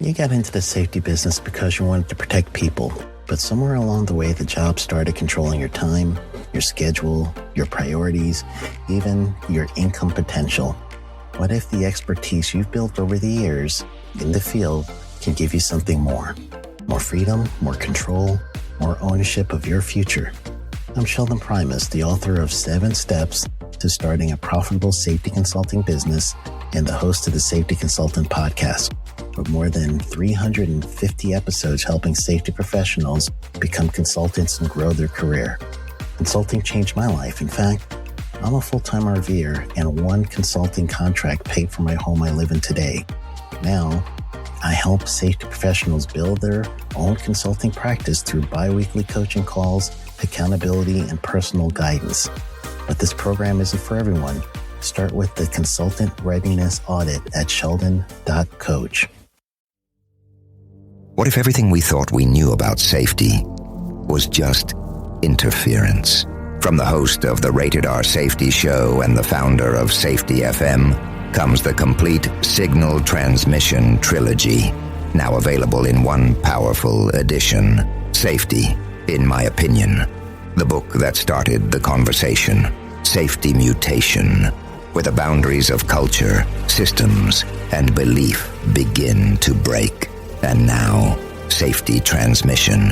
You got into the safety business because you wanted to protect people, but somewhere along the way the job started controlling your time, your schedule, your priorities, even your income potential. What if the expertise you've built over the years in the field can give you something more? More freedom, more control, more ownership of your future. I'm Sheldon Primus, the author of 7 Steps to Starting a Profitable Safety Consulting Business and the host of the Safety Consultant Podcast, with more than 350 episodes helping safety professionals become consultants and grow their career. Consulting changed my life. In fact, I'm a full-time RVer, and one consulting contract paid for my home I live in today. Now, I help safety professionals build their own consulting practice through bi-weekly coaching calls, accountability, and personal guidance. But this program isn't for everyone. Start with the Consultant Readiness Audit at sheldon.coach. What if everything we thought we knew about safety was just interference? From the host of the Rated R Safety Show and the founder of Safety FM comes the complete signal transmission trilogy, now available in one powerful edition. Safety, in my opinion, the book that started the conversation. Safety Mutation, where the boundaries of culture, systems, and belief begin to break. And now, Safety Transmission,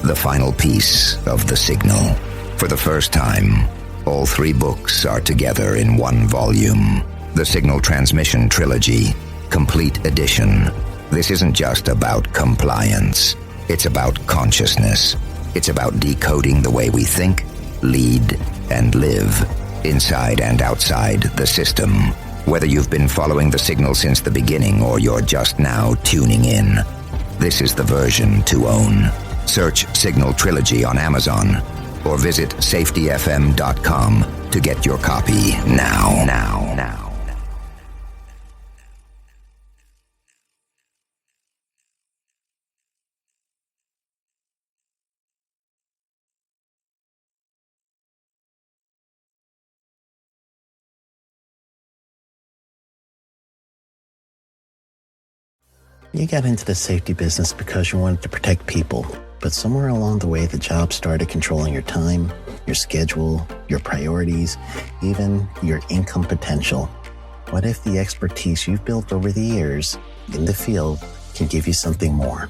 the final piece of the signal. For the first time, all 3 books are together in one volume. The Signal Transmission Trilogy, Complete Edition. This isn't just about compliance. It's about consciousness. It's about decoding the way we think, lead, and live, inside and outside the system. Whether you've been following the signal since the beginning or you're just now tuning in, this is the version to own. Search Signal Trilogy on Amazon or visit safetyfm.com to get your copy now. You got into the safety business because you wanted to protect people, but somewhere along the way the job started controlling your time, your schedule, your priorities, even your income potential. What if the expertise you've built over the years in the field can give you something more?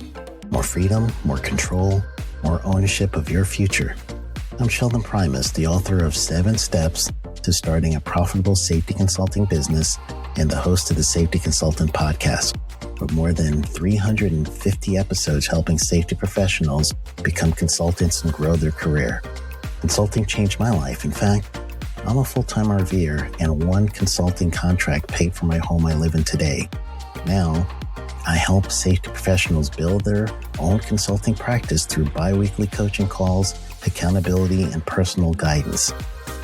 More freedom, more control, more ownership of your future. I'm Sheldon Primus, the author of 7 Steps to Starting a Profitable Safety Consulting Business and the host of the Safety Consultant Podcast, with more than 350 episodes helping safety professionals become consultants and grow their career. Consulting changed my life. In fact, I'm a full-time RVer, and one consulting contract paid for my home I live in today. Now, I help safety professionals build their own consulting practice through bi-weekly coaching calls, accountability, and personal guidance.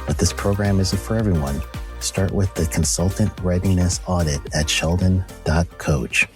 But this program isn't for everyone. Start with the Consultant Readiness Audit at sheldon.coach.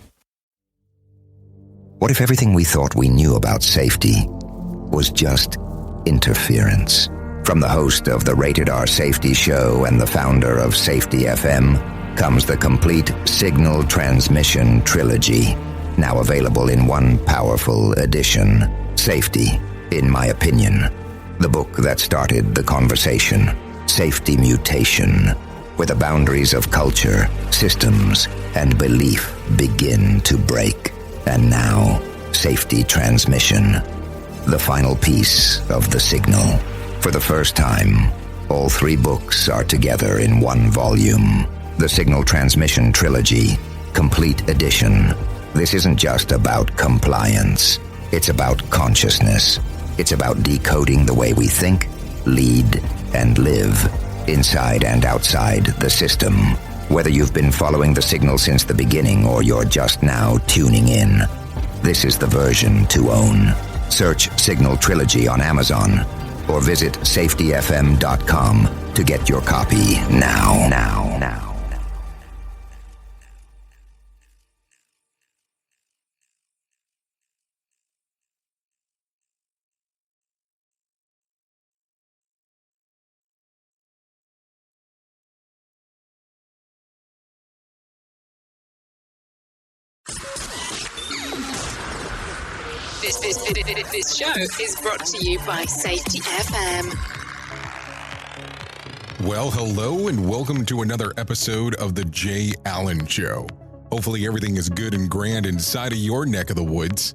What if everything we thought we knew about safety was just interference? From the host of the Rated R Safety Show and the founder of Safety FM comes the complete signal transmission trilogy, now available in one powerful edition. Safety, in my opinion, the book that started the conversation. Safety Mutation, where the boundaries of culture, systems, and belief begin to break. And now, Safety Transmission, the final piece of the signal. For the first time, all 3 books are together in one volume. The Signal Transmission Trilogy, Complete Edition. This isn't just about compliance. It's about consciousness. It's about decoding the way we think, lead, and live, inside and outside the system. Whether you've been following the signal since the beginning or you're just now tuning in, this is the version to own. Search Signal Trilogy on Amazon or visit safetyfm.com to get your copy now. This show is brought to you by Safety FM. Well, hello and welcome to another episode of The Jay Allen Show. Hopefully everything is good and grand inside of your neck of the woods.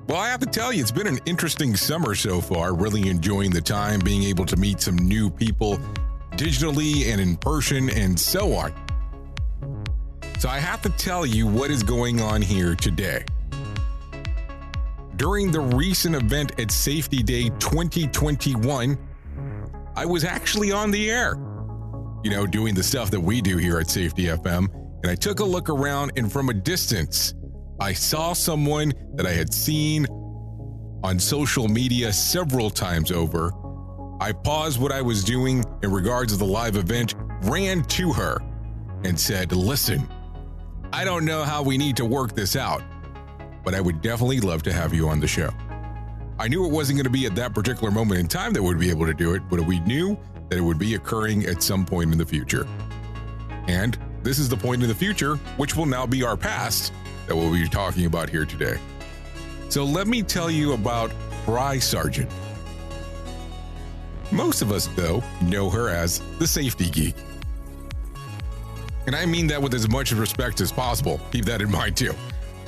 Well, I have to tell you, it's been an interesting summer so far. Really enjoying the time, being able to meet some new people digitally and in person and so on. So I have to tell you what is going on here today. During the recent event at Safety Day 2021, I was actually on the air, doing the stuff that we do here at Safety FM. And I took a look around, and from a distance, I saw someone that I had seen on social media several times over. I paused what I was doing in regards to the live event, ran to her, and said, listen, I don't know how we need to work this out, but I would definitely love to have you on the show. I knew it wasn't going to be at that particular moment in time that we'd be able to do it, but we knew that it would be occurring at some point in the future. And this is the point in the future, which will now be our past, that we'll be talking about here today. So let me tell you about Bri Sargent. Most of us, though, know her as the Safety Geek. And I mean that with as much respect as possible. Keep that in mind, too.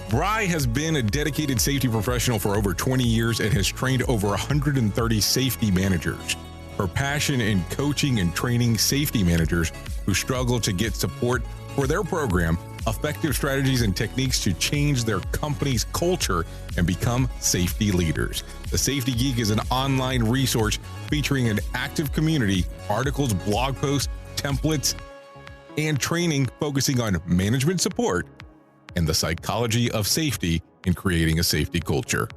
Brye has been a dedicated safety professional for over 20 years and has trained over 130 safety managers. Her passion in coaching and training safety managers who struggle to get support for their program, effective strategies and techniques to change their company's culture and become safety leaders. The Safety Geek is an online resource featuring an active community, articles, blog posts, templates, and training focusing on management support and the psychology of safety in creating a safety culture.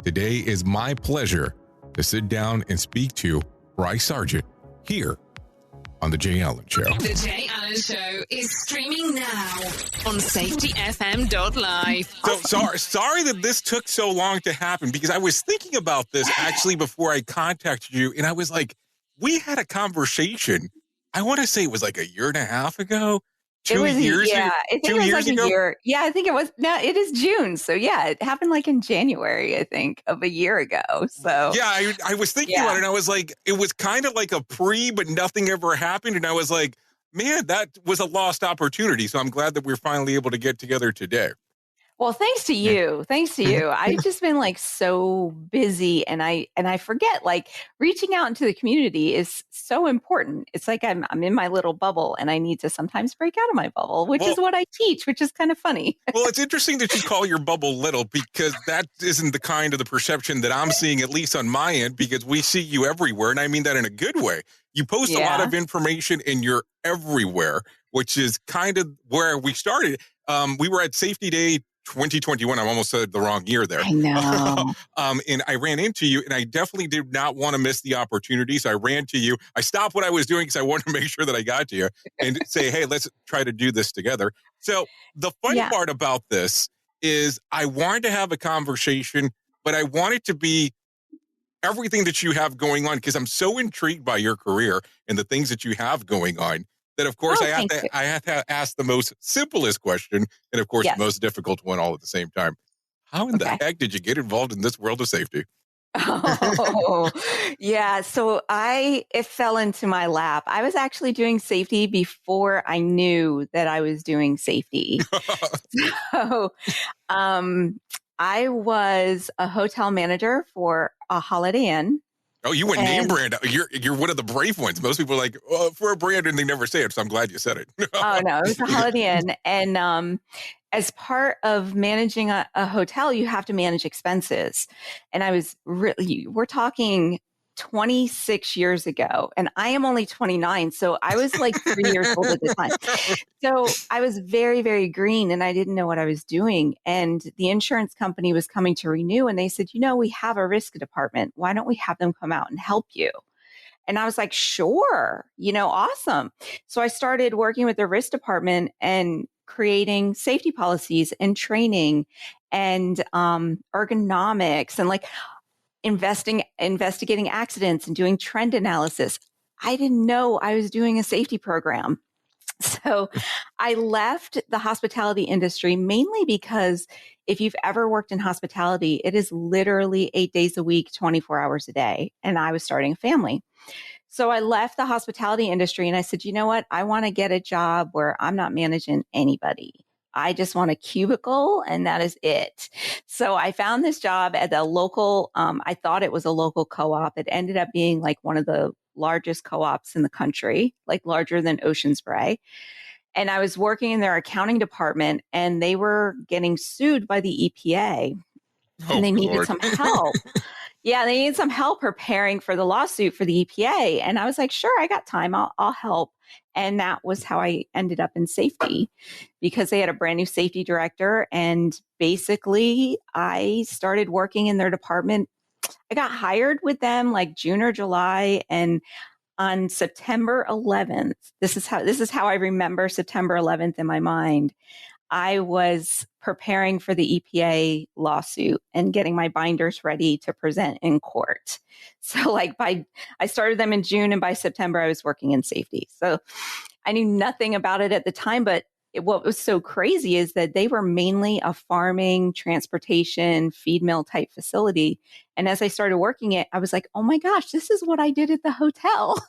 Today is my pleasure to sit down and speak to Bri Sargent here on The Jay Allen Show. The Jay Allen Show is streaming now on safetyfm.live. So sorry that this took so long to happen, because I was thinking about this actually before I contacted you, and I was like, we had a conversation. I want to say it was like a year and a half ago. 2 years ago? I think it was like a year. Yeah, I think it was. No, it is June. So yeah, it happened like in January, I think, of a year ago. So yeah, I was thinking about it, and I was like, it was kind of like a but nothing ever happened. And I was like, man, that was a lost opportunity. So I'm glad that we're finally able to get together today. well, thanks to you. Thanks to you. I've just been like so busy, and I forget, like, reaching out into the community is so important. It's like I'm in my little bubble, and I need to sometimes break out of my bubble, which is what I teach, which is kind of funny. Well, it's interesting that you call your bubble little, because that isn't the kind of the perception that I'm seeing, at least on my end, because we see you everywhere. And I mean that in a good way. You post a lot of information and you're everywhere, which is kind of where we started. We were at Safety Day 2021. I almost said the wrong year there. I know. And I ran into you, and I definitely did not want to miss the opportunity. So I ran to you. I stopped what I was doing because I wanted to make sure that I got to you and say, hey, let's try to do this together. So the funny part about this is I wanted to have a conversation, but I want it to be everything that you have going on, because I'm so intrigued by your career and the things that you have going on, that, of course, I have to ask the most simplest question, and, of course, the most difficult one all at the same time. How in the heck did you get involved in this world of safety? Oh, yeah. So it fell into my lap. I was actually doing safety before I knew that I was doing safety. So I was a hotel manager for a Holiday Inn. Oh, you went name brand. You're one of the brave ones. Most people are like, for a brand, and they never say it. So I'm glad you said it. Oh, no, it was a Holiday Inn. And as part of managing a hotel, you have to manage expenses. And I was we're talking 26 years ago, and I am only 29. So I was like 3 years old at the time. So I was very, very green, and I didn't know what I was doing. And the insurance company was coming to renew, and they said, we have a risk department. Why don't we have them come out and help you? And I was like, sure, awesome. So I started working with the risk department and creating safety policies and training and ergonomics and like investigating accidents and doing trend analysis. I didn't know I was doing a safety program. So I left the hospitality industry mainly because if you've ever worked in hospitality, it is literally 8 days a week, 24 hours a day. And I was starting a family. So I left the hospitality industry and I said, you know what? I want to get a job where I'm not managing anybody. I just want a cubicle and that is it. So I found this job at the local, I thought it was a local co-op. It ended up being like one of the largest co-ops in the country, like larger than Ocean's Brye. And I was working in their accounting department and they were getting sued by the EPA and they needed Lord. some help. Yeah, they needed some help preparing for the lawsuit for the EPA. And I was like, sure, I got time. I'll help. And that was how I ended up in safety because they had a brand new safety director. And basically, I started working in their department. I got hired with them like June or July. And on September 11th, this is how I remember September 11th in my mind. I was preparing for the EPA lawsuit and getting my binders ready to present in court. So I started them in June and by September I was working in safety. So I knew nothing about it at the time, but what was so crazy is that they were mainly a farming, transportation, feed mill type facility. And as I started working it, I was like, oh my gosh, this is what I did at the hotel.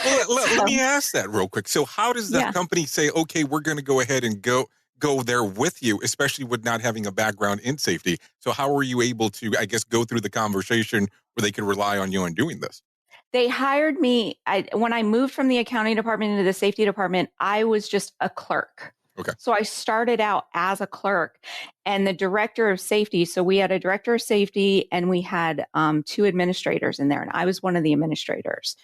Well, let me ask that real quick. So how does that company say, okay, we're going to go ahead and go there with you, especially with not having a background in safety? So how were you able to, I guess, go through the conversation where they could rely on you in doing this? They hired me. When I moved from the accounting department into the safety department, I was just a clerk. Okay. So I started out as a clerk and the director of safety. So we had a director of safety and we had 2 administrators in there. And I was one of the administrators.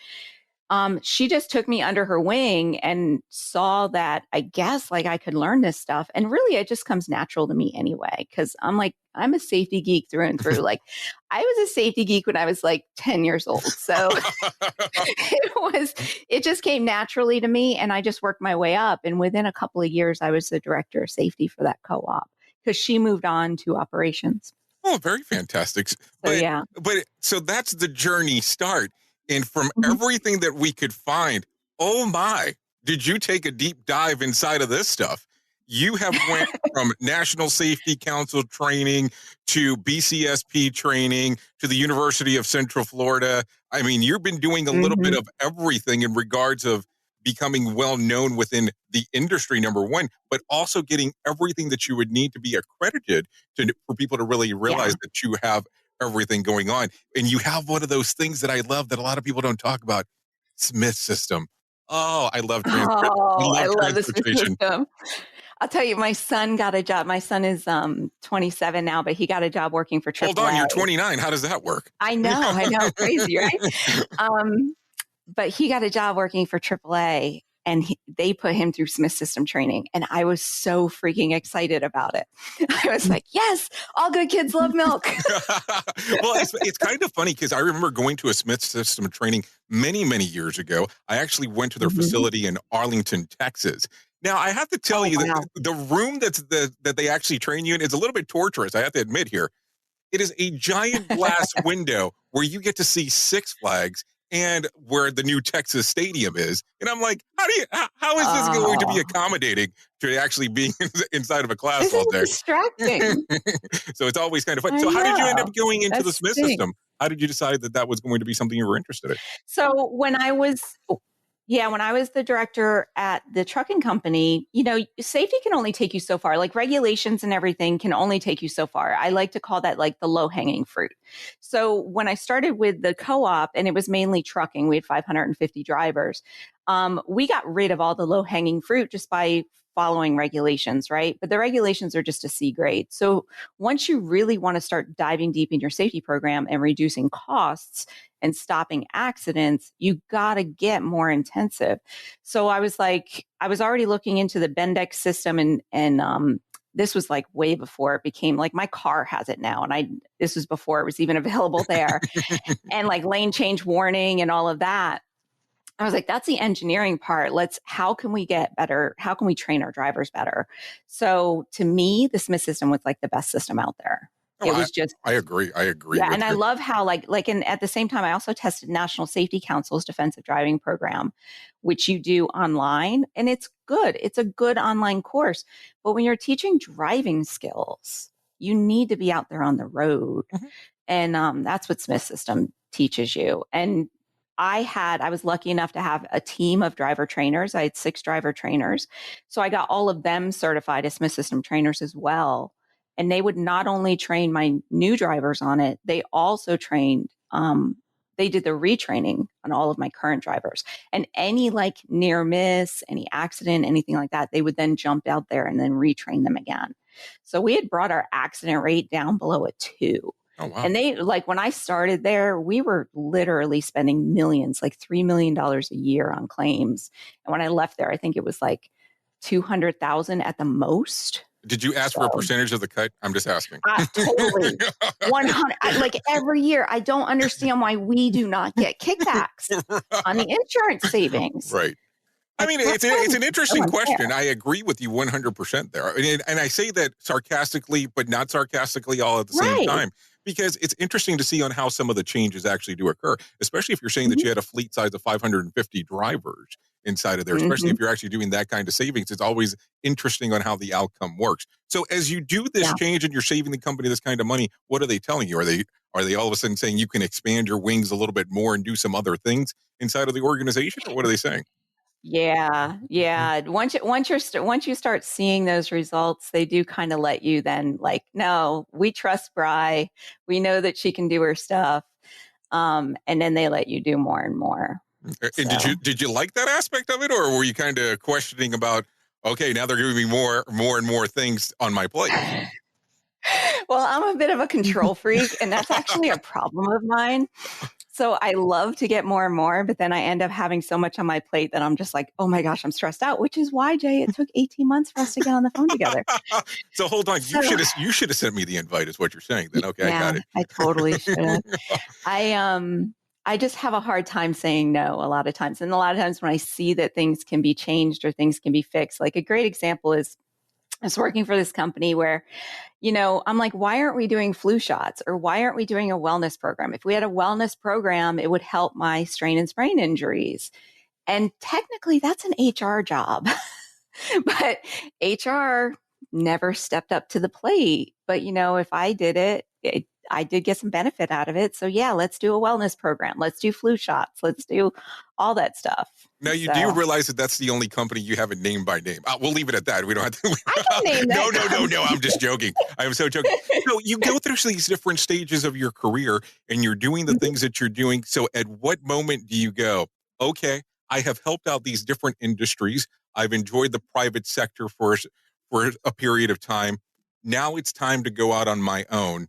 She just took me under her wing and saw that I guess like I could learn this stuff. And really it just comes natural to me anyway. Cause I'm a safety geek through and through. Like I was a safety geek when I was like 10 years old. So it just came naturally to me and I just worked my way up. And within a couple of years, I was the director of safety for that co-op because she moved on to operations. Oh, very fantastic. So that's the journey start. And from everything that we could find, oh my, did you take a deep dive inside of this stuff? You have went from National Safety Council training to BCSP training to the University of Central Florida. I mean, you've been doing a little bit of everything in regards of becoming well known within the industry, number one, but also getting everything that you would need to be accredited for people to really realize that you have everything going on. And you have one of those things that I love that a lot of people don't talk about, Smith system. Oh, I love transportation. I love the Smith system. I'll tell you, my son got a job. My son is 27 now, but he got a job working for AAA. Hold on, you're 29. How does that work? I know. Crazy, right? But he got a job working for AAA and they put him through Smith system training. And I was so freaking excited about it. I was like, yes, all good kids love milk. Well, it's kind of funny because I remember going to a Smith system training many, many years ago. I actually went to their facility in Arlington, Texas. Now, I have to tell you that the room that they actually train you in is a little bit torturous, I have to admit here. It is a giant glass window where you get to see Six Flags and where the new Texas Stadium is. And I'm like, how is this going to be accommodating to actually being inside of a class all day? Distracting. So it's always kind of fun. So how did you end up going into the Smith system? How did you decide that was going to be something you were interested in? So when I was the director at the trucking company, safety can only take you so far. Like regulations and everything can only take you so far. I like to call that like the low hanging fruit. So when I started with the co-op and it was mainly trucking, we had 550 drivers. We got rid of all the low hanging fruit just by following regulations, right? But the regulations are just a C grade. So once you really want to start diving deep in your safety program and reducing costs and stopping accidents, you got to get more intensive. So I was already looking into the Bendix system and this was like way before it became like my car has it now. And this was before it was even available there and like lane change warning and all of that. I was like, that's the engineering part. How can we get better? How can we train our drivers better? So to me, the Smith system was like the best system out there. Oh, It was just, I agree. I agree yeah. with And I you. love how and at the same time, I also tested National Safety Council's defensive driving program, which you do online, and it's good. It's a good online course. But when you're teaching driving skills, you need to be out there on the road. Mhm. And that's what Smith System teaches you. And I was lucky enough to have a team of driver trainers. I had 6 driver trainers. So I got all of them certified as Smith System trainers as well. And they would not only train my new drivers on it, they also trained, they did the retraining on all of my current drivers. And any like near miss, any accident, anything like that, they would then jump out there and then retrain them again. So we had brought our accident rate down below a 2. Oh, wow. And they, like, when I started there, we were literally spending millions, like $3 million a year on claims. And when I left there, I think it was like 200,000 at the most. Did you ask for a percentage of the cut? I'm just asking. Totally. 100. Like every year, I don't understand why we do not get kickbacks on the insurance savings. Right. I mean, it's an interesting question. I agree with you 100% there. And I say that sarcastically, but not sarcastically all at the same time, because it's interesting to see on how some of the changes actually do occur, especially if you're saying that you had a fleet size of 550 drivers inside of there, especially if you're actually doing that kind of savings. It's always interesting on how the outcome works. So as you do this change and you're saving the company this kind of money, what are they telling you? Are they all of a sudden saying you can expand your wings a little bit more and do some other things inside of the organization, or what are they saying? Yeah. Once you start seeing those results, they do kind of let you then like, no, we trust Brye. We know that she can do her stuff. And then they let you do more and more. And did you like that aspect of it, or were you kind of questioning about, okay, now they're giving me more and more things on my plate? Well, I'm a bit of a control freak, and that's actually a problem of mine. So I love to get more and more, but then I end up having so much on my plate that I'm just like, oh my gosh, I'm stressed out, which is why, Jay, it took 18 months for us to get on the phone together. So hold on. You should have sent me the invite is what you're saying then. Okay, yeah, I got it. I totally should have. I just have a hard time saying no a lot of times. And a lot of times when I see that things can be changed or things can be fixed, like a great example is I was working for this company where, I'm like, why aren't we doing flu shots, or why aren't we doing a wellness program? If we had a wellness program, it would help my strain and sprain injuries. And technically that's an HR job, but HR never stepped up to the plate. But, if I did it, I did get some benefit out of it. So yeah, let's do a wellness program. Let's do flu shots. Let's do all that stuff. Now you do realize that that's the only company you haven't named by name. We'll leave it at that. We don't have to. I can name that. No. I'm just joking. I am so joking. So you go through these different stages of your career and you're doing the things that you're doing. So at what moment do you go, okay, I have helped out these different industries. I've enjoyed the private sector for a period of time. Now it's time to go out on my own.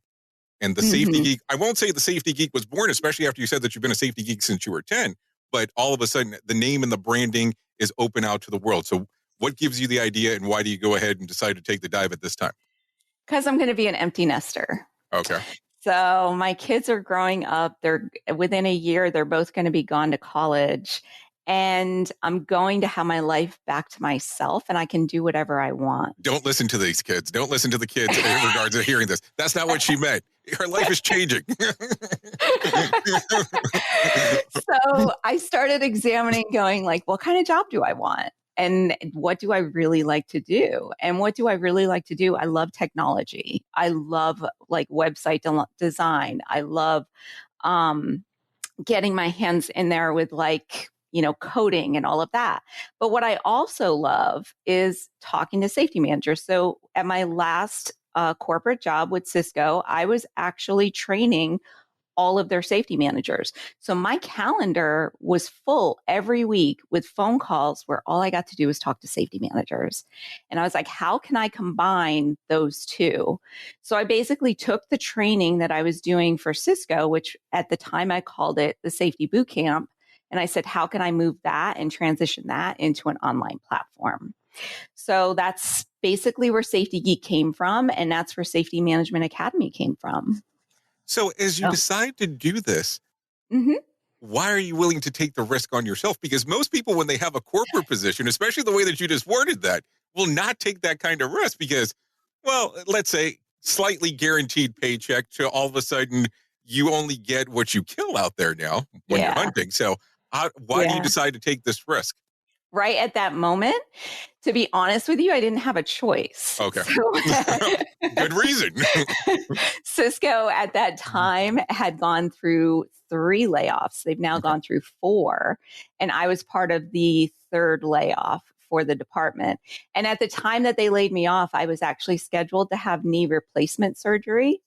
And the Safety Geek, I won't say the Safety Geek was born, especially after you said that you've been a Safety Geek since you were 10, but all of a sudden the name and the branding is open out to the world. So what gives you the idea and why do you go ahead and decide to take the dive at this time? Because I'm going to be an empty nester. Okay. So my kids are growing up. They're within a year, they're both going to be gone to college. And I'm going to have my life back to myself and I can do whatever I want. Don't listen to these kids. Don't listen to the kids in regards to hearing this. That's not what she meant. Her life is changing. So I started examining going like, what kind of job do I want? And what do I really like to do? And what do I really like to do? I love technology. I love like website design. I love getting my hands in there with like, coding and all of that. But what I also love is talking to safety managers. So at my last corporate job with Cisco, I was actually training all of their safety managers. So my calendar was full every week with phone calls where all I got to do was talk to safety managers. And I was like, how can I combine those two? So I basically took the training that I was doing for Cisco, which at the time I called it the Safety Boot Camp. And I said, how can I move that and transition that into an online platform? So that's basically where Safety Geek came from. And that's where Safety Management Academy came from. So as you decide to do this, why are you willing to take the risk on yourself? Because most people, when they have a corporate position, especially the way that you just worded that, will not take that kind of risk because, well, let's say slightly guaranteed paycheck to all of a sudden you only get what you kill out there now when you're hunting. So why do you decide to take this risk? Right at that moment, to be honest with you, I didn't have a choice. Okay. So, good reason. Cisco at that time had gone through 3 layoffs. They've now gone through 4. And I was part of the 3rd layoff for the department. And at the time that they laid me off, I was actually scheduled to have knee replacement surgery.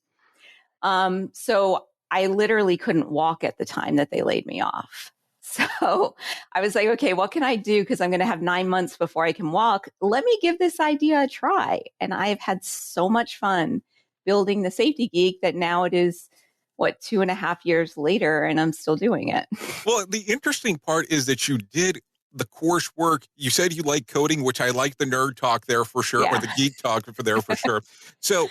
So I literally couldn't walk at the time that they laid me off. So I was like, okay, what can I do? Because I'm going to have 9 months before I can walk. Let me give this idea a try. And I've had so much fun building the Safety Geek that now it is, 2.5 years later, and I'm still doing it. Well, the interesting part is that you did the coursework. You said you like coding, which I like the nerd talk there for sure, or the geek talk for sure. So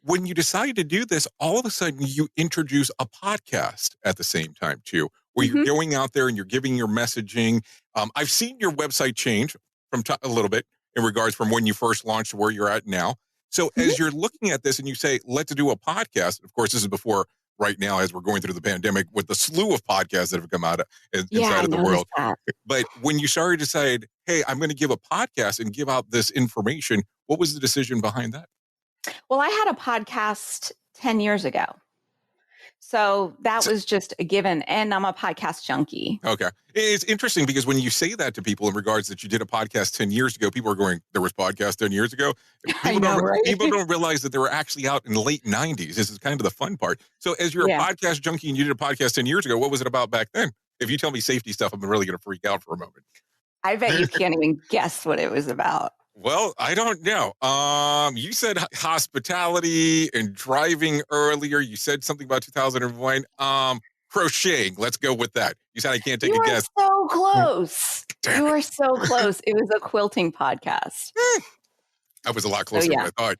when you decide to do this, all of a sudden you introduce a podcast at the same time too, where you're going out there and you're giving your messaging. I've seen your website change from a little bit in regards from when you first launched to where you're at now. So as you're looking at this and you say, let's do a podcast, of course, this is before right now, as we're going through the pandemic with the slew of podcasts that have come out inside of the world. But when you started to decide, hey, I'm going to give a podcast and give out this information, what was the decision behind that? Well, I had a podcast 10 years ago. So that was just a given. And I'm a podcast junkie. Okay. It's interesting because when you say that to people in regards that you did a podcast 10 years ago, people are going, there was podcasts 10 years ago. People don't realize that they were actually out in the late 90s. This is kind of the fun part. So as you're a podcast junkie and you did a podcast 10 years ago, what was it about back then? If you tell me safety stuff, I'm really going to freak out for a moment. I bet you can't even guess what it was about. Well, I don't know. You said hospitality and driving earlier. You said something about 2001. Crocheting. Let's go with that. You said I can't take a guess. You were so close. You were so close. It was a quilting podcast. I was a lot closer than I thought.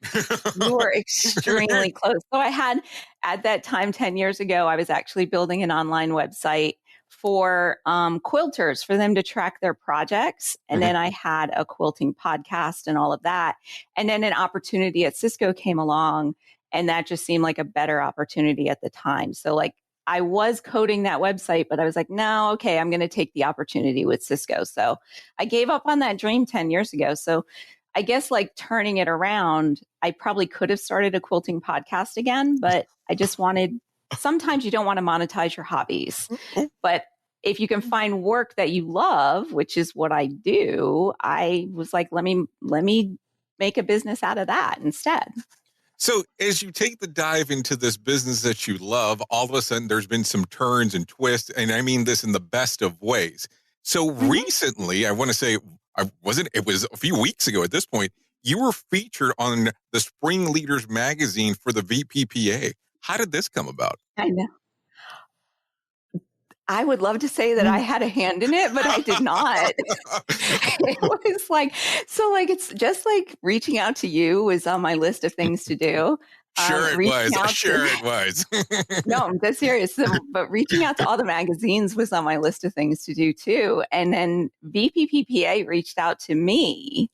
You were extremely close. So I had, at that time, 10 years ago, I was actually building an online website for quilters, for them to track their projects. And then I had a quilting podcast and all of that. And then an opportunity at Cisco came along, and that just seemed like a better opportunity at the time. So like I was coding that website, but I was like, no, okay, I'm going to take the opportunity with Cisco. So I gave up on that dream 10 years ago. So I guess like turning it around, I probably could have started a quilting podcast again, but I just wanted, sometimes you don't want to monetize your hobbies, but if you can find work that you love, which is what I do, I was like, let me make a business out of that instead. So as you take the dive into this business that you love, all of a sudden there's been some turns and twists, and I mean this in the best of ways. So recently, I want to say, it was a few weeks ago at this point, you were featured on the Spring Leaders magazine for the VPPA. How did this come about? I know. I would love to say that I had a hand in it, but I did not. It was like, it's just like reaching out to you was on my list of things to do. Sure it was. No, I'm dead serious. But reaching out to all the magazines was on my list of things to do too. And then VPPPA reached out to me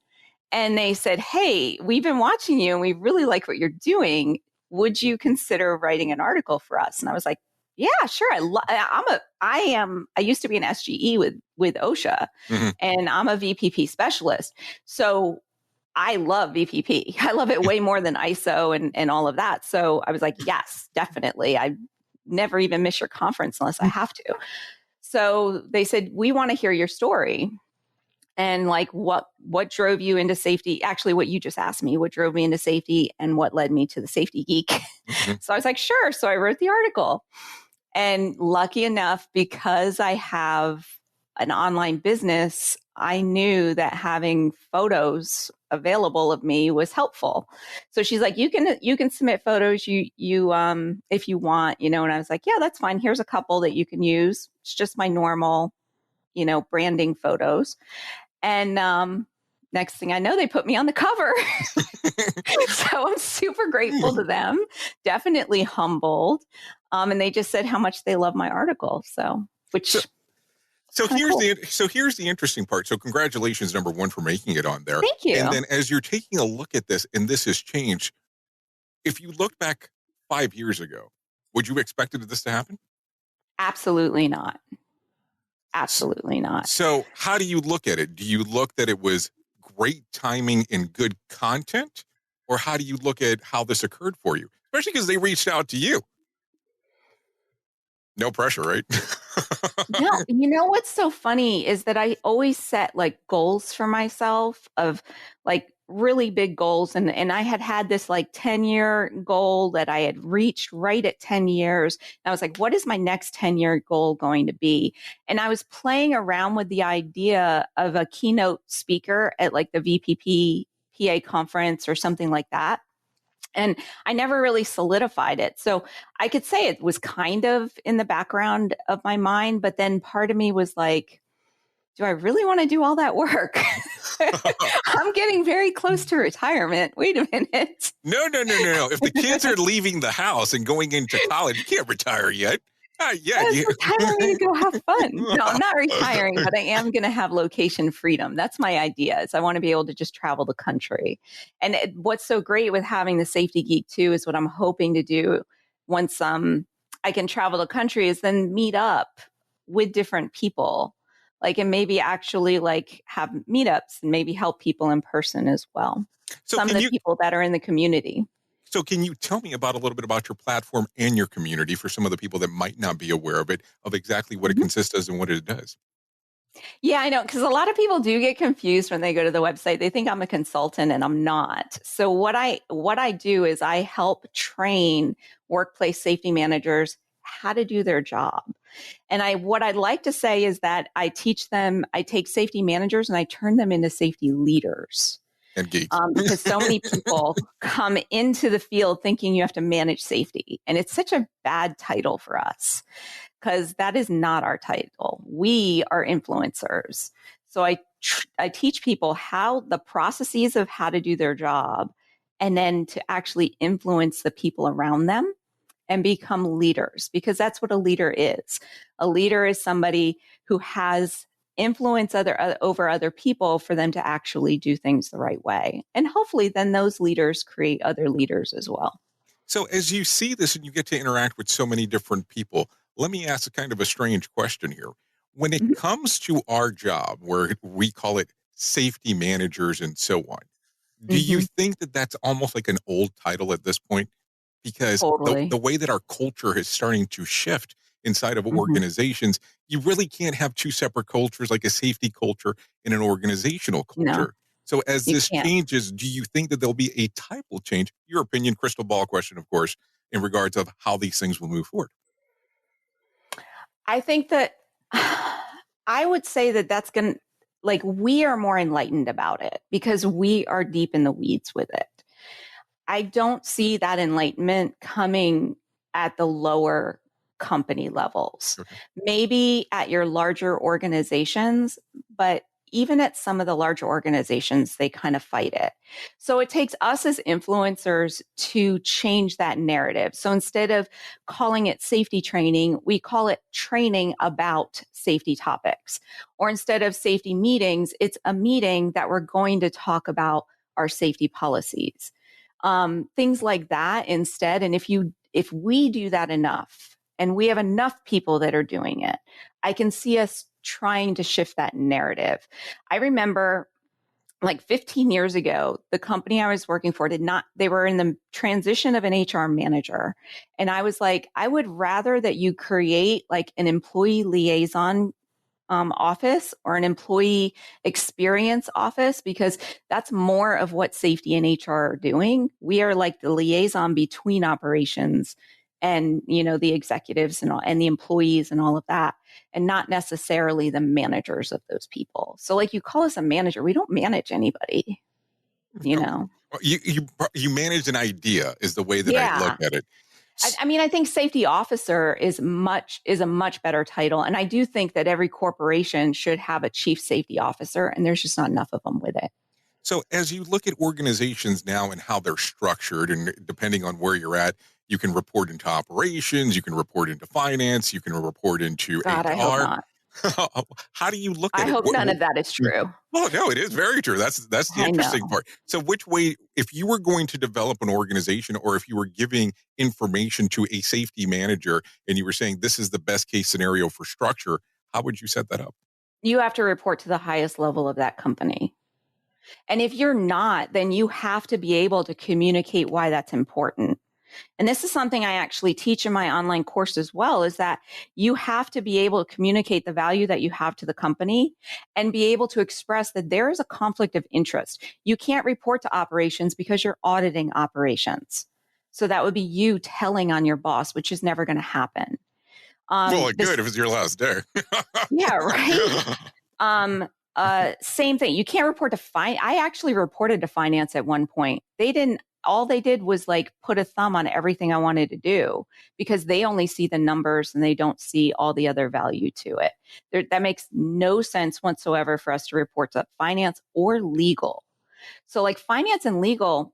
and they said, hey, we've been watching you and we really like what you're doing. Would you consider writing an article for us? And I was like, yeah, sure. I used to be an SGE with OSHA, and I'm a VPP specialist. So I love VPP. I love it way more than ISO and all of that. So I was like, yes, definitely. I never even miss your conference unless I have to. So they said, we want to hear your story. And like, what drove you into safety? Actually, what you just asked me, what drove me into safety and what led me to the Safety Geek. So I was like, sure. So I wrote the article. And lucky enough, because I have an online business, I knew that having photos available of me was helpful. So she's like, you can submit photos you if you want, and I was like, yeah, that's fine. Here's a couple that you can use. It's just my normal, branding photos. And next thing I know, they put me on the cover. So I'm super grateful to them, definitely humbled. And they just said how much they love my article. So here's the interesting part. So congratulations, number one, for making it on there. Thank you. And then as you're taking a look at this, and this has changed, if you look back 5 years ago, would you have expected this to happen? Absolutely not. Absolutely not. So how do you look at it? Do you look that it was great timing and good content? Or how do you look at how this occurred for you? Especially because they reached out to you. No pressure, right? No, you know what's so funny is that I always set like goals for myself of like really big goals. And I had this like 10-year goal that I had reached right at 10 years. And I was like, what is my next 10-year goal going to be? And I was playing around with the idea of a keynote speaker at like the VPP PA conference or something like that. And I never really solidified it. So I could say it was kind of in the background of my mind, but then part of me was like, do I really want to do all that work? I'm getting very close to retirement. Wait a minute. No. If the kids are leaving the house and going into college, you can't retire yet. It's time for me to go have fun. No, I'm not retiring, but I am going to have location freedom. That's my idea. Is I want to be able to just travel the country. And what's so great with having the Safety Geek too is what I'm hoping to do once I can travel the country is then meet up with different people, like and maybe actually like have meetups and maybe help people in person as well. So some of the people that are in the community. So can you tell me about a little bit about your platform and your community for some of the people that might not be aware of it, of exactly what it consists of and what it does? Yeah, I know, because a lot of people do get confused when they go to the website. They think I'm a consultant and I'm not. So what I do is I help train workplace safety managers how to do their job. And what I'd like to say is that I take safety managers and I turn them into safety leaders. And geeks. Because so many people come into the field thinking you have to manage safety. And it's such a bad title for us because that is not our title. We are influencers. So I teach people how the processes of how to do their job and then to actually influence the people around them and become leaders, because that's what a leader is. A leader is somebody who has influence over other people for them to actually do things the right way. And hopefully then those leaders create other leaders as well. So as you see this and you get to interact with so many different people, let me ask a kind of a strange question here. When it comes to our job, where we call it safety managers and so on, do you think that that's almost like an old title at this point? Because the way that our culture is starting to shift inside of organizations, you really can't have two separate cultures, like a safety culture and an organizational culture. No, so as this changes, do you think that there'll be a title change? Your opinion, crystal ball question, of course, in regards of how these things will move forward. I think that I would say that that's going to, like, we are more enlightened about it because we are deep in the weeds with it. I don't see that enlightenment coming at the lower company levels, maybe at your larger organizations, but even at some of the larger organizations, they kind of fight it. So it takes us as influencers to change that narrative. So instead of calling it safety training, we call it training about safety topics. Or instead of safety meetings, it's a meeting that we're going to talk about our safety policies. Things like that instead. And if we do that enough, and we have enough people that are doing it, I can see us trying to shift that narrative. I remember like 15 years ago, the company I was working for they were in the transition of an HR manager. And I was like, I would rather that you create like an employee liaison office or an employee experience office, because that's more of what safety and HR are doing. We are like the liaison between operations and, the executives and the employees and all of that, and not necessarily the managers of those people. So like you call us a manager, we don't manage anybody, You manage an idea is the way that I look at it. I think safety officer is a much better title. And I do think that every corporation should have a chief safety officer, and there's just not enough of them with it. So as you look at organizations now and how they're structured, and depending on where you're at, you can report into operations, you can report into finance, you can report into God, HR. I hope not. How do you look I at it? hope none of that is true. Well, no, it is very true. That's the I interesting know. part. So which way, if you were going to develop an organization or if you were giving information to a safety manager and you were saying this is the best case scenario for structure, how would you set that up? You have to report to the highest level of that company. And if you're not, then you have to be able to communicate why that's important. And this is something I actually teach in my online course as well, is that you have to be able to communicate the value that you have to the company and be able to express that there is a conflict of interest. You can't report to operations because you're auditing operations. So that would be you telling on your boss, which is never going to happen. Well, good if it's your last day. Yeah, right. Same thing. You can't report to I actually reported to finance at one point. All they did was like put a thumb on everything I wanted to do because they only see the numbers and they don't see all the other value to it. That makes no sense whatsoever for us to report to finance or legal. So like finance and legal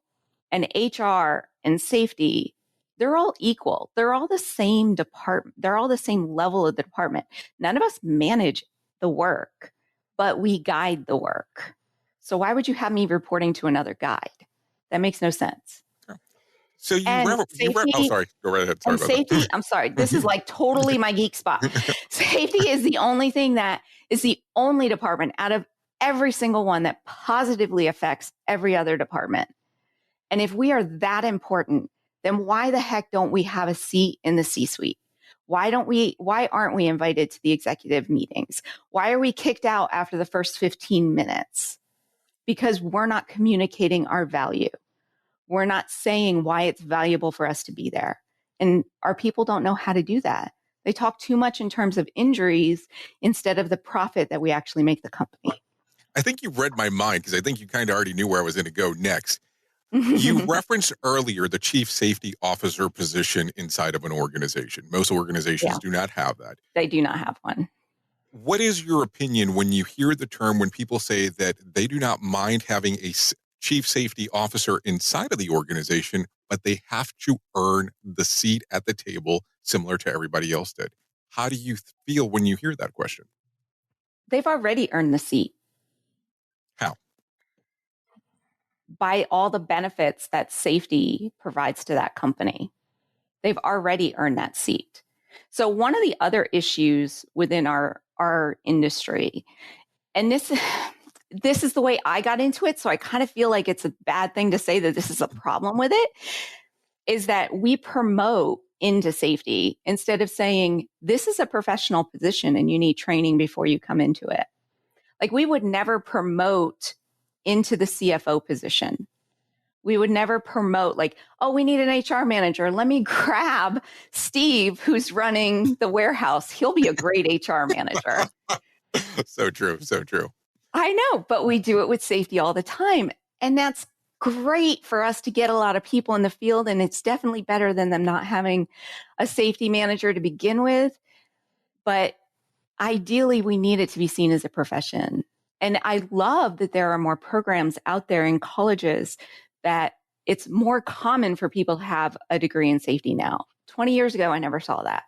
and HR and safety, they're all equal. They're all the same department. They're all the same level of the department. None of us manage the work, but we guide the work. So why would you have me reporting to another guide? That makes no sense. So oh, sorry, go right ahead. Sorry and about safety, that. I'm sorry. This is like totally my geek spot. Safety is the only thing that is the only department out of every single one that positively affects every other department. And if we are that important, then why the heck don't we have a seat in the C-suite? Why aren't we invited to the executive meetings? Why are we kicked out after the first 15 minutes? Because we're not communicating our value. We're not saying why it's valuable for us to be there. And our people don't know how to do that. They talk too much in terms of injuries instead of the profit that we actually make the company. I think you read my mind because I think you kind of already knew where I was going to go next. You referenced earlier the chief safety officer position inside of an organization. Most organizations do not have that. They do not have one. What is your opinion when you hear the term, when people say that they do not mind having a chief safety officer inside of the organization, but they have to earn the seat at the table similar to everybody else did? How do you feel when you hear that question? They've already earned the seat. How? By all the benefits that safety provides to that company. They've already earned that seat. So one of the other issues within our industry, and this is the way I got into it, so I kind of feel like it's a bad thing to say that this is a problem with it, is that we promote into safety instead of saying, this is a professional position and you need training before you come into it. Like we would never promote into the CFO position. We would never promote like, oh, we need an HR manager. Let me grab Steve, who's running the warehouse. He'll be a great HR manager. So true. So true. I know, but we do it with safety all the time. And that's great for us to get a lot of people in the field. And it's definitely better than them not having a safety manager to begin with. But ideally, we need it to be seen as a profession. And I love that there are more programs out there in colleges that it's more common for people to have a degree in safety now. 20 years ago, I never saw that.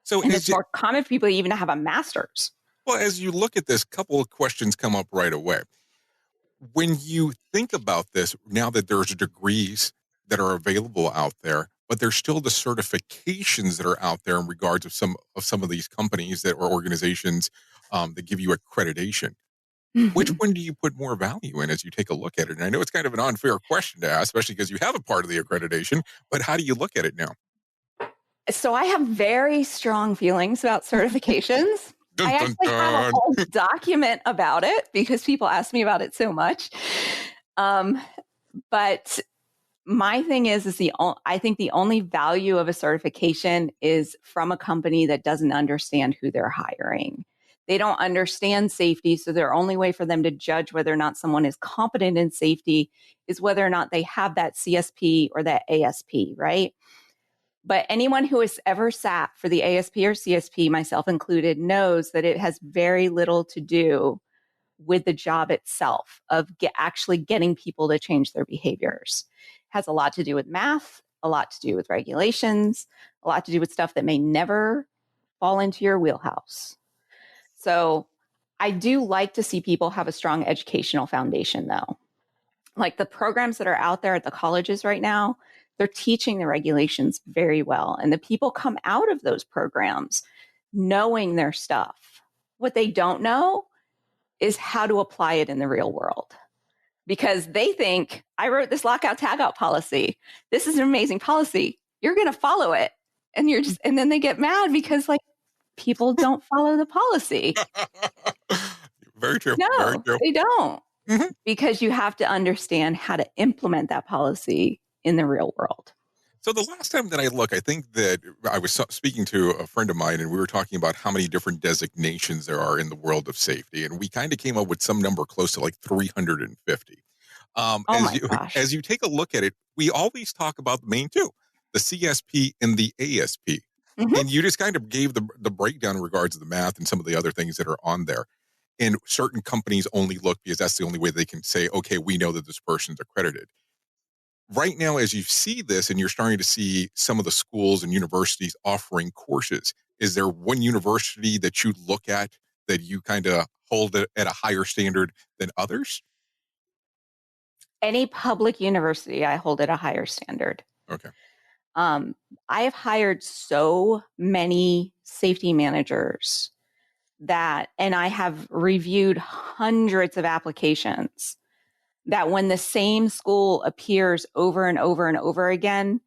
So and it's more common for people to even have a master's. Well, as you look at this, a couple of questions come up right away. When you think about this, now that there's degrees that are available out there, but there's still the certifications that are out there in regards of some of these companies that or organizations that give you accreditation. Which one do you put more value in as you take a look at it? And I know it's kind of an unfair question to ask, especially because you have a part of the accreditation, but how do you look at it now? So I have very strong feelings about certifications. I actually have a whole document about it because people ask me about it so much. But my thing is I think the only value of a certification is from a company that doesn't understand who they're hiring. They don't understand safety, so their only way for them to judge whether or not someone is competent in safety is whether or not they have that CSP or that ASP, right? But anyone who has ever sat for the ASP or CSP, myself included, knows that it has very little to do with the job itself of actually getting people to change their behaviors. It has a lot to do with math, a lot to do with regulations, a lot to do with stuff that may never fall into your wheelhouse. So I do like to see people have a strong educational foundation, though. Like the programs that are out there at the colleges right now, they're teaching the regulations very well. And the people come out of those programs knowing their stuff. What they don't know is how to apply it in the real world. Because they think, I wrote this lockout tagout policy. This is an amazing policy. You're going to follow it. And then they get mad because like people don't follow the policy. Very true. No, Very true. they don't. Mm-hmm. Because you have to understand how to implement that policy in the real world. So the last time that I look, I think that I was speaking to a friend of mine and we were talking about how many different designations there are in the world of safety. And we kind of came up with some number close to like 350. As you take a look at it, we always talk about the main two, the CSP and the ASP. Mm-hmm. And you just kind of gave the breakdown in regards to the math and some of the other things that are on there. And certain companies only look because that's the only way they can say, okay, we know that this person's accredited. Right now, as you see this and you're starting to see some of the schools and universities offering courses, is there one university that you look at that you kind of hold it at a higher standard than others? Any public university, I hold at a higher standard. Okay. I have hired so many safety managers and I have reviewed hundreds of applications that when the same school appears over and over and over again,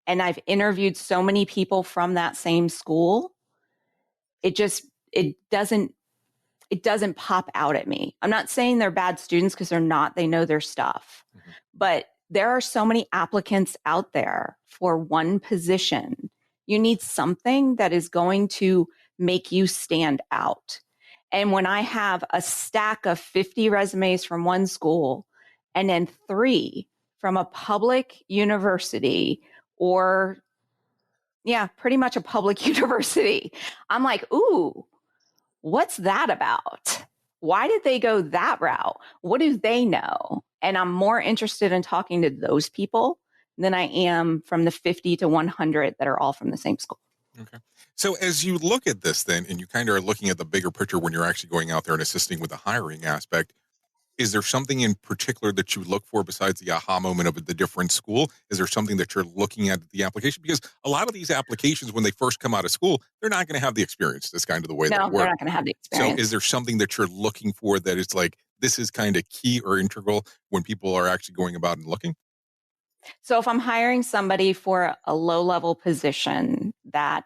and I've interviewed so many people from that same school, it doesn't pop out at me. I'm not saying they're bad students because they're not, they know their stuff, mm-hmm. but there are so many applicants out there for one position. You need something that is going to make you stand out. And when I have a stack of 50 resumes from one school and then 3 from a public university or, pretty much a public university, I'm like, ooh, what's that about? Why did they go that route? What do they know? And I'm more interested in talking to those people than I am from the 50 to 100 that are all from the same school. Okay. So as you look at this then, and you kind of are looking at the bigger picture when you're actually going out there and assisting with the hiring aspect, is there something in particular that you look for besides the aha moment of the different school? Is there something that you're looking at the application? Because a lot of these applications, when they first come out of school, they're not going to have the experience. That's kind of the way that it works. No, they're not going to have the experience. So is there something that you're looking for that is like, this is kind of key or integral when people are actually going about and looking? So if I'm hiring somebody for a low-level position that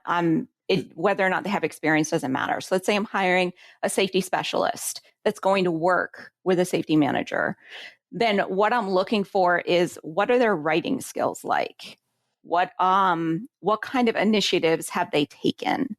whether or not they have experience doesn't matter. So let's say I'm hiring a safety specialist that's going to work with a safety manager. Then what I'm looking for is, what are their writing skills like? What kind of initiatives have they taken?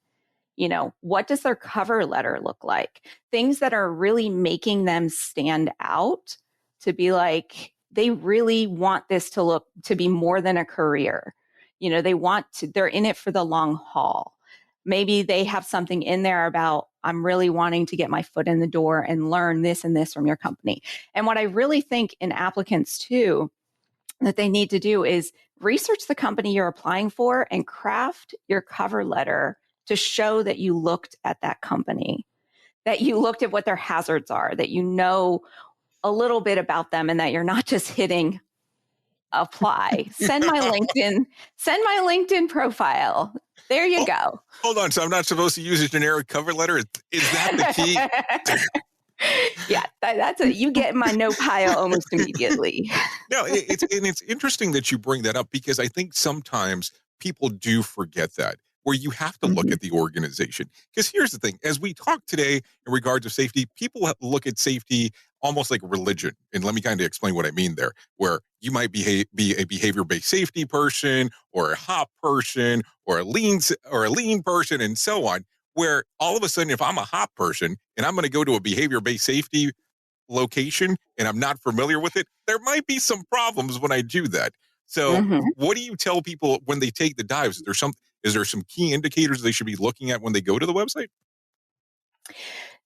What does their cover letter look like? Things that are really making them stand out to be like, they really want this to be more than a career. They're in it for the long haul. Maybe they have something in there about, I'm really wanting to get my foot in the door and learn this and this from your company. And what I really think in applicants too, that they need to do is research the company you're applying for and craft your cover letter to show that you looked at that company, that you looked at what their hazards are, that you know a little bit about them, and that you're not just hitting apply. Send my LinkedIn profile. There you go. Hold on. So I'm not supposed to use a generic cover letter? Is that the key? Yeah, you get in my no pile almost immediately. No, it's interesting that you bring that up, because I think sometimes people do forget that, where you have to look at the organization. Because here's the thing, as we talk today in regards to safety, people look at safety almost like religion. And let me kind of explain what I mean there, where you might be a behavior-based safety person, or a hop person, or a lean person, and so on, where all of a sudden, if I'm a hop person and I'm going to go to a behavior-based safety location and I'm not familiar with it, there might be some problems when I do that. So what do you tell people when they take the dives? Is there some key indicators they should be looking at when they go to the website?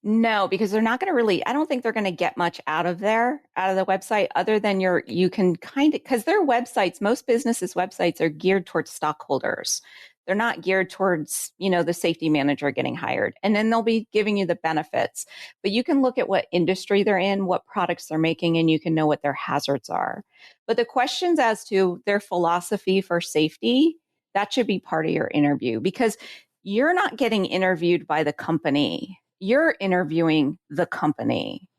No, because they're not going to I don't think they're going to get much out of the website, other than you can kind of, because their websites, most businesses' websites are geared towards stockholders. They're not geared towards, the safety manager getting hired. And then they'll be giving you the benefits. But you can look at what industry they're in, what products they're making, and you can know what their hazards are. But the questions as to their philosophy for safety, that should be part of your interview, because you're not getting interviewed by the company. You're interviewing the company.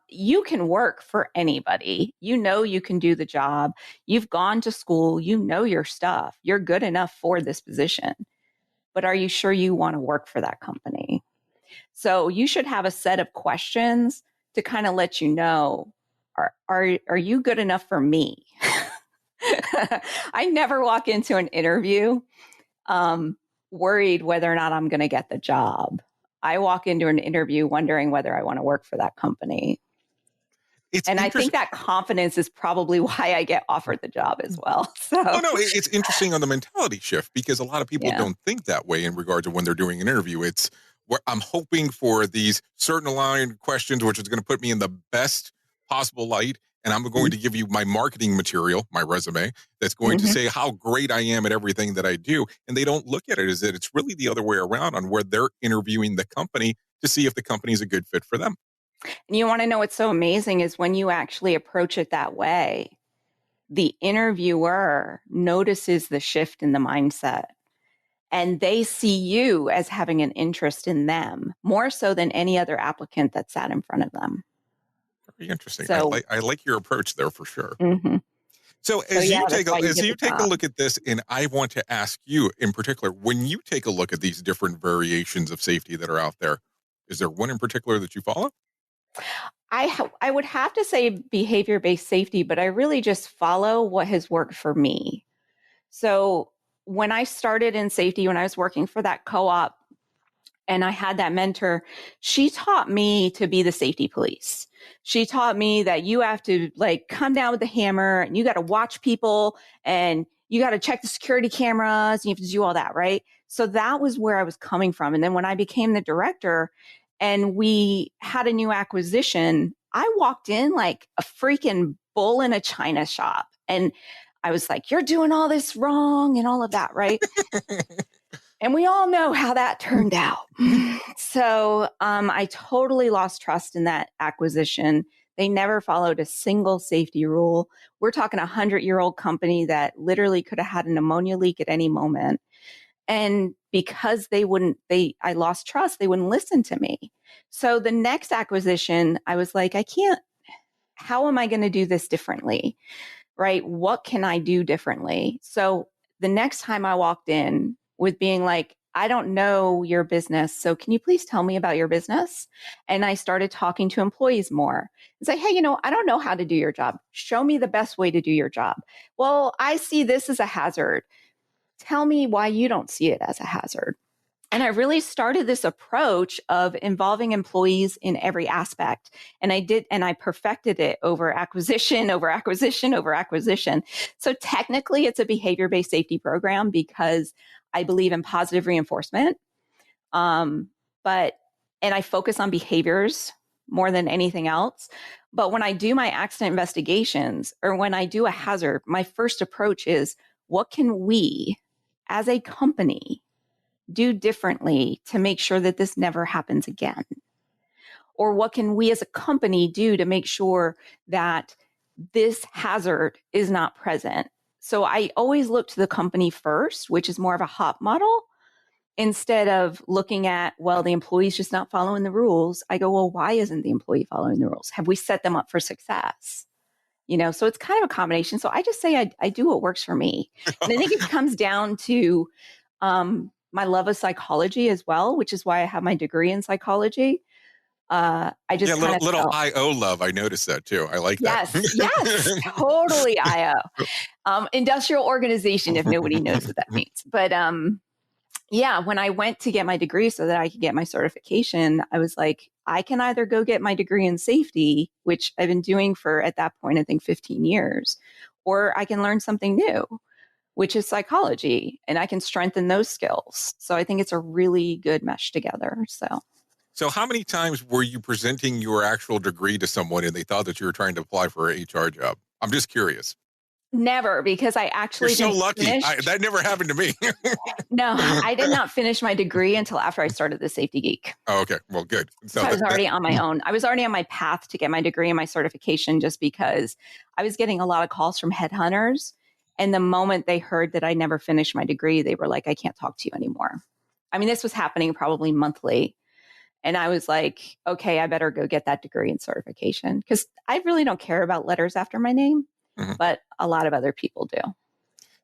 You can work for anybody. You can do the job. You've gone to school. You know your stuff. You're good enough for this position. But are you sure you want to work for that company? So you should have a set of questions to kind of let you know, are you good enough for me? I never walk into an interview worried whether or not I'm going to get the job. I walk into an interview wondering whether I want to work for that company. And I think that confidence is probably why I get offered the job as well. So, it's interesting on the mentality shift, because a lot of people don't think that way in regard to when they're doing an interview. It's where I'm hoping for these certain aligned questions, which is going to put me in the best possible light. And I'm going to give you my marketing material, my resume, that's going to say how great I am at everything that I do. And they don't look at it as that it's really the other way around, on where they're interviewing the company to see if the company is a good fit for them. And you want to know what's so amazing is when you actually approach it that way, the interviewer notices the shift in the mindset, and they see you as having an interest in them more so than any other applicant that sat in front of them. Very interesting. So, I like your approach there for sure. Mm-hmm. So as you take a look at this, and I want to ask you in particular, when you take a look at these different variations of safety that are out there, is there one in particular that you follow? I would have to say behavior-based safety, but I really just follow what has worked for me. So when I started in safety, when I was working for that co-op and I had that mentor, she taught me to be the safety police. She taught me that you have to come down with the hammer and you got to watch people and you got to check the security cameras and you have to do all that, right? So that was where I was coming from. And then when I became the director and we had a new acquisition, I walked in like a freaking bull in a china shop. And I was like, you're doing all this wrong and all of that, right? And we all know how that turned out. So I totally lost trust in that acquisition. They never followed a single safety rule. We're talking a 100-year-old company that literally could have had an ammonia leak at any moment. And because I lost trust, they wouldn't listen to me. So the next acquisition, I was like, how am I going to do this differently? Right? What can I do differently? So the next time I walked in with being like, I don't know your business, so can you please tell me about your business? And I started talking to employees more and say, hey, I don't know how to do your job. Show me the best way to do your job. Well, I see this as a hazard. Tell me why you don't see it as a hazard. And I really started this approach of involving employees in every aspect. And I perfected it over acquisition, over acquisition, over acquisition. So technically it's a behavior-based safety program because I believe in positive reinforcement. And I focus on behaviors more than anything else. But when I do my accident investigations or when I do a hazard, my first approach is, what can we as a company do differently to make sure that this never happens again? Or what can we as a company do to make sure that this hazard is not present? So I always look to the company first, which is more of a HOP model, instead of looking at, well, the employee's just not following the rules. I go, well, why isn't the employee following the rules? Have we set them up for success? So it's kind of a combination. So I just say I do what works for me. And I think it comes down to my love of psychology as well, which is why I have my degree in psychology. I just little IO love. I noticed that too. I like that. Yes, totally IO. Industrial organization, if nobody knows what that means. But when I went to get my degree so that I could get my certification, I was like, I can either go get my degree in safety, which I've been doing for, at that point, I think 15 years, or I can learn something new, which is psychology, and I can strengthen those skills. So I think it's a really good mesh together. So how many times were you presenting your actual degree to someone and they thought that you were trying to apply for an HR job? I'm just curious. Never, because I actually You're so lucky. That never happened to me. No, I did not finish my degree until after I started the Safety Geek. Oh, okay. Well, good. So I was already on my own. I was already on my path to get my degree and my certification, just because I was getting a lot of calls from headhunters. And the moment they heard that I never finished my degree, they were like, I can't talk to you anymore. I mean, this was happening probably monthly. And I was like, okay, I better go get that degree and certification, because I really don't care about letters after my name, but a lot of other people do.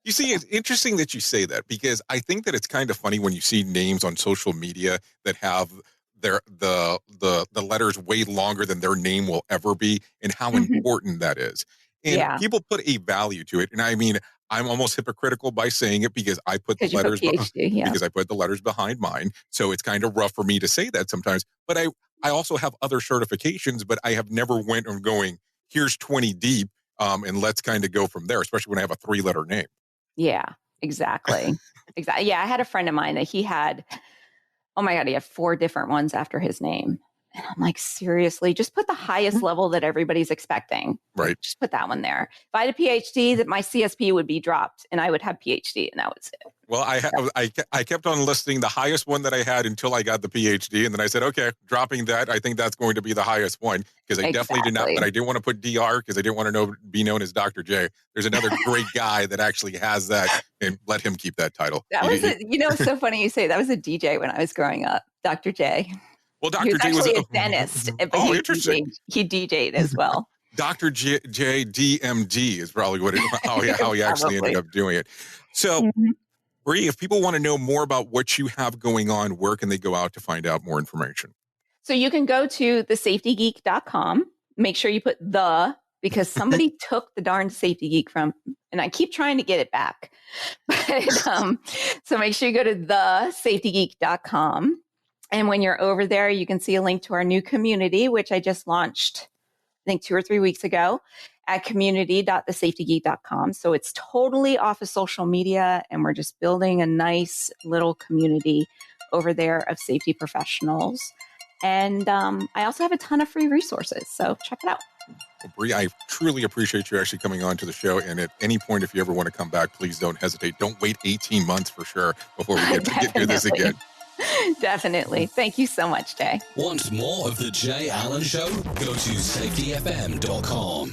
You see, it's interesting that you say that, because I think that it's kind of funny when you see names on social media that have the letters way longer than their name will ever be, and how important that is. And people put a value to it. And I mean, I'm almost hypocritical by saying it, because I put the letters because I put the letters behind mine. So it's kind of rough for me to say that sometimes. But I also have other certifications, but I have never went on going, here's 20 deep, and let's kind of go from there, especially when I have a 3-letter name. Yeah, exactly. Exactly. Yeah, I had a friend of mine that he had 4 different ones after his name. And I'm like, seriously, just put the highest level that everybody's expecting. Right. Just put that one there. If I had a PhD, that my CSP would be dropped and I would have PhD, and that was it. Well, I kept on listing the highest one that I had until I got the PhD. And then I said, okay, dropping that, I think that's going to be the highest one, because I definitely did not, but I didn't want to put DR, because I didn't want to be known as Dr. J. There's another great guy that actually has that, and let him keep that title. That was it's so funny you say that was a DJ when I was growing up, Dr. J. Well, Dr. J was a dentist, but interesting. He DJ'd as well. Dr. J DMD is probably how he actually ended up doing it. So, Bri, if people want to know more about what you have going on, where can they go out to find out more information? So you can go to thesafetygeek.com. Make sure you put because somebody took the darn Safety Geek from, and I keep trying to get it back. But, so make sure you go to thesafetygeek.com. And when you're over there, you can see a link to our new community, which I just launched, I think 2 or 3 weeks ago, at community.thesafetygeek.com. So it's totally off of social media, and we're just building a nice little community over there of safety professionals. And I also have a ton of free resources, so check it out. Well, Bri, I truly appreciate you actually coming on to the show. And at any point, if you ever want to come back, please don't hesitate. Don't wait 18 months for sure before we get to do this again. Definitely. Thank you so much, Jay. Want more of The Jay Allen Show? Go to safetyfm.com.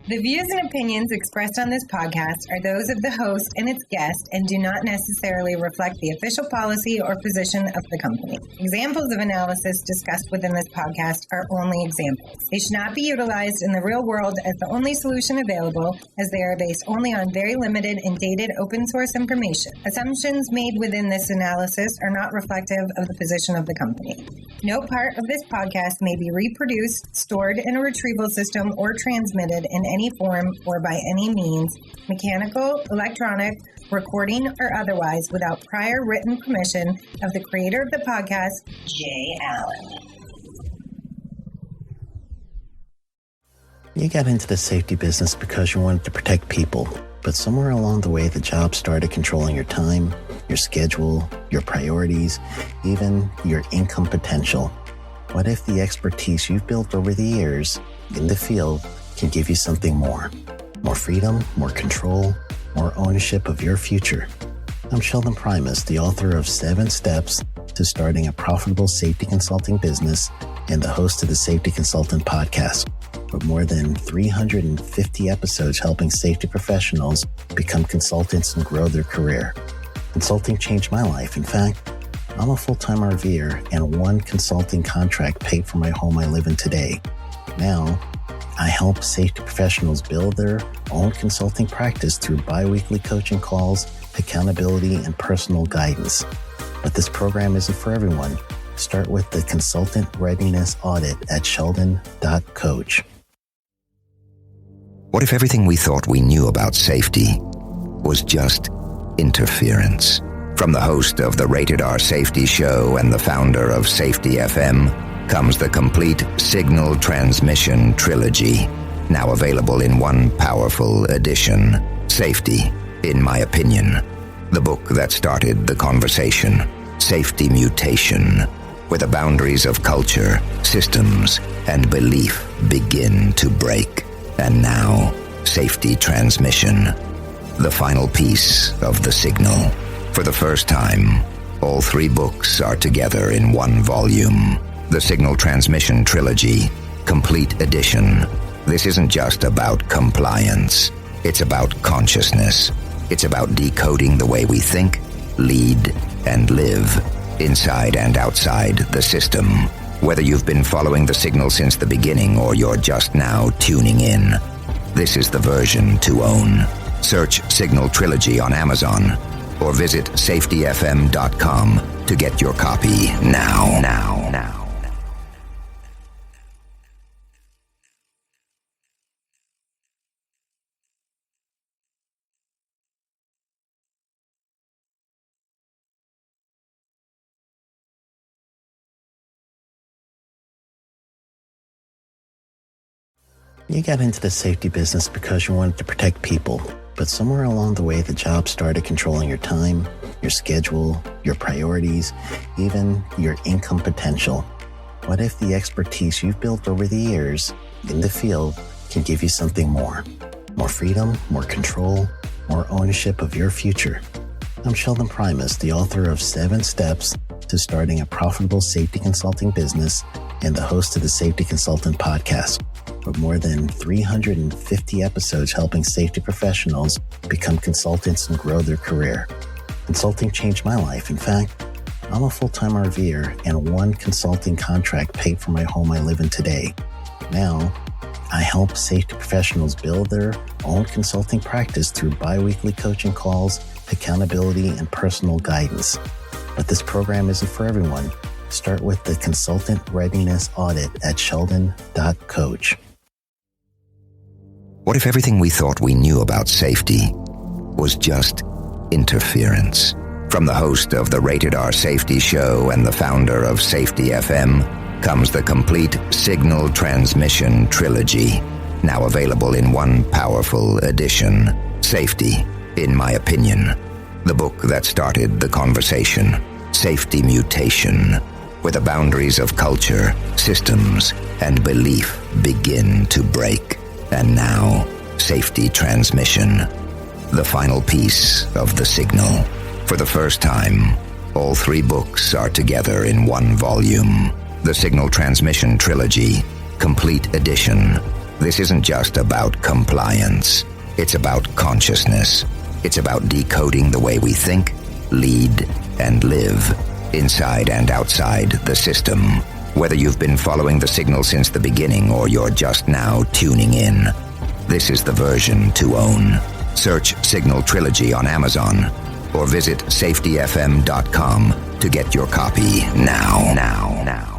The views and opinions expressed on this podcast are those of the host and its guest and do not necessarily reflect the official policy or position of the company. Examples of analysis discussed within this podcast are only examples. They should not be utilized in the real world as the only solution available, as they are based only on very limited and dated open source information. Assumptions made within this analysis are not reflective of the position of the company. No part of this podcast may be reproduced, stored in a retrieval system, or transmitted in any form or by any means, mechanical, electronic, recording, or otherwise, without prior written permission of the creator of the podcast, Jay Allen. You got into the safety business because you wanted to protect people, but somewhere along the way, the job started controlling your time, your schedule, your priorities, even your income potential. What if the expertise you've built over the years in the field can give you something more? More freedom, more control, more ownership of your future. I'm Sheldon Primus, the author of 7 Steps to Starting a Profitable Safety Consulting Business and the host of the Safety Consultant Podcast, with more than 350 episodes helping safety professionals become consultants and grow their career. Consulting changed my life. In fact, I'm a full-time RVer, and 1 consulting contract paid for my home I live in today. Now, I help safety professionals build their own consulting practice through bi-weekly coaching calls, accountability, and personal guidance. But this program isn't for everyone. Start with the Consultant Readiness Audit at sheldon.coach. What if everything we thought we knew about safety was just interference? From the host of the Rated R Safety Show and the founder of Safety FM, comes the complete signal transmission trilogy, now available in one powerful edition. Safety, in my opinion, the book that started the conversation. Safety Mutation, where the boundaries of culture, systems, and belief begin to break. And now, Safety Transmission, the final piece of the signal. For the first time, all 3 books are together in one volume. The Signal Transmission Trilogy, Complete Edition. This isn't just about compliance. It's about consciousness. It's about decoding the way we think, lead, and live, inside and outside the system. Whether you've been following the signal since the beginning or you're just now tuning in, this is the version to own. Search Signal Trilogy on Amazon or visit safetyfm.com to get your copy now. You got into the safety business because you wanted to protect people, but somewhere along the way the job started controlling your time, your schedule, your priorities, even your income potential. What if the expertise you've built over the years in the field can give you something more? More freedom, more control, more ownership of your future. I'm Sheldon Primus, the author of 7 Steps to Starting a Profitable Safety Consulting Business and the host of the Safety Consultant Podcast, with more than 350 episodes helping safety professionals become consultants and grow their career. Consulting changed my life. In fact, I'm a full-time RVer, and 1 consulting contract paid for my home I live in today. Now, I help safety professionals build their own consulting practice through bi-weekly coaching calls, accountability, and personal guidance. But this program isn't for everyone. Start with the Consultant Readiness Audit at sheldon.coach. What if everything we thought we knew about safety was just interference? From the host of the Rated R Safety Show and the founder of Safety FM comes the complete Signal Transmission Trilogy, now available in one powerful edition. Safety, in my opinion, the book that started the conversation. Safety Mutation, where the boundaries of culture, systems, and belief begin to break. And now, Safety Transmission, the final piece of the signal. For the first time, all 3 books are together in one volume. The Signal Transmission Trilogy, Complete Edition. This isn't just about compliance. It's about consciousness. It's about decoding the way we think, lead, and live, inside and outside the system. Whether you've been following the signal since the beginning or you're just now tuning in, this is the version to own. Search Signal Trilogy on Amazon or visit safetyfm.com to get your copy now.